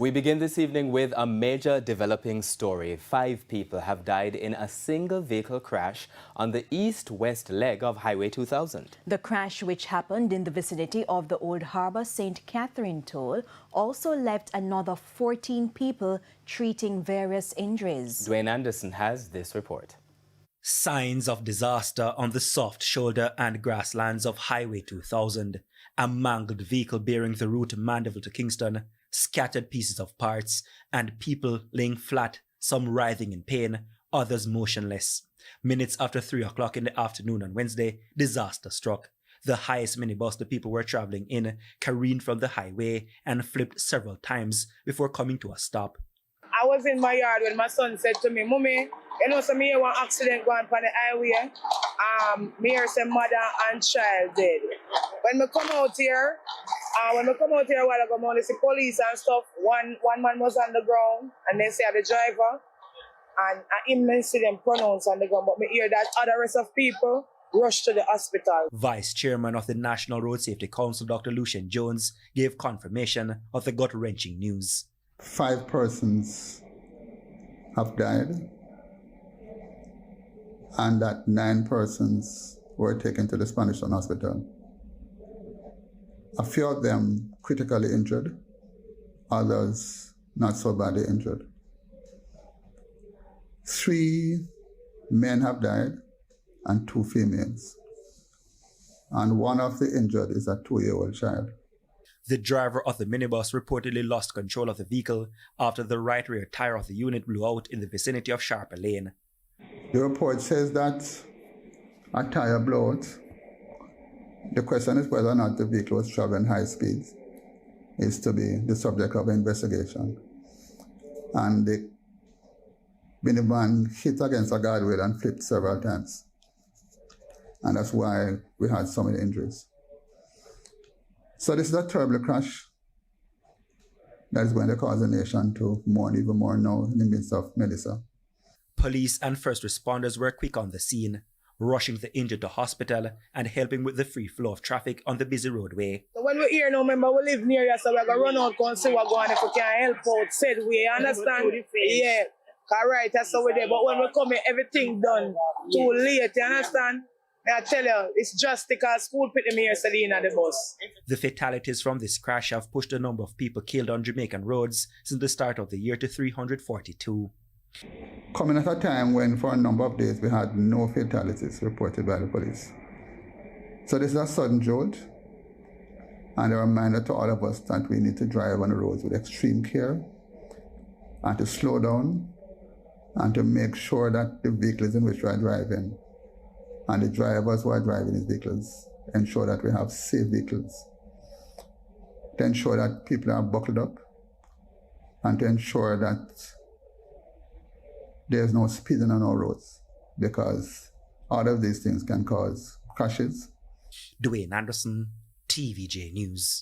We begin this evening with a major developing story. 5 people have died in a single vehicle crash on the east-west leg of Highway 2000. The crash, which happened in the vicinity of the Old Harbour St. Catherine toll, also left another 14 people treating various injuries. Dwayne Anderson has this report. Signs of disaster on the soft shoulder and grasslands of Highway 2000. A mangled vehicle bearing the route Mandeville to Kingston, scattered pieces of parts, and people laying flat, some writhing in pain, others motionless. Minutes after 3 o'clock in the afternoon on Wednesday, disaster struck. The highest minibus the people were traveling in careened from the highway and flipped several times before coming to a stop. I was in my yard when my son said to me, "Mommy, you know, so me hear one accident going on the highway. Me hear some mother and child dead. When I come out here a while ago, I see police and stuff. One man was on the ground, and they say the driver, and I didn't see them pronouns on the ground, but me hear that other rest of people rush to the hospital." Vice Chairman of the National Road Safety Council, Dr. Lucian Jones, gave confirmation of the gut-wrenching news. 5 persons have died, and that 9 persons were taken to the Spanish Town Hospital. A few of them critically injured, others not so badly injured. 3 men have died and 2 females. And one of the injured is a 2-year-old child. The driver of the minibus reportedly lost control of the vehicle after the right rear tire of the unit blew out in the vicinity of Sharper Lane. The report says that a tire blew out. The question is whether or not the vehicle was traveling high speeds is to be the subject of investigation. And the minivan hit against a guardrail and flipped several times. And that's why we had so many injuries. So this is a terrible crash that is going to cause the nation to mourn even more now in the midst of Melissa. Police and first responders were quick on the scene, rushing the injured to hospital and helping with the free flow of traffic on the busy roadway. So when we're here now, remember, we live near you, so we're going to run out and see what's going on if we can help out, said we, understand? Yeah, correct, that's how we're there. But when we come here, everything done too late, you understand? I tell you, it's just because school put them here sitting at the bus. The fatalities from this crash have pushed the number of people killed on Jamaican roads since the start of the year to 342. Coming at a time when for a number of days we had no fatalities reported by the police. So this is a sudden jolt and a reminder to all of us that we need to drive on the roads with extreme care and to slow down and to make sure that the vehicles in which we are driving and the drivers who are driving these vehicles ensure that we have safe vehicles, to ensure that people are buckled up, and to ensure that there's no speeding on our roads, because all of these things can cause crashes. Dwayne Anderson, TVJ News.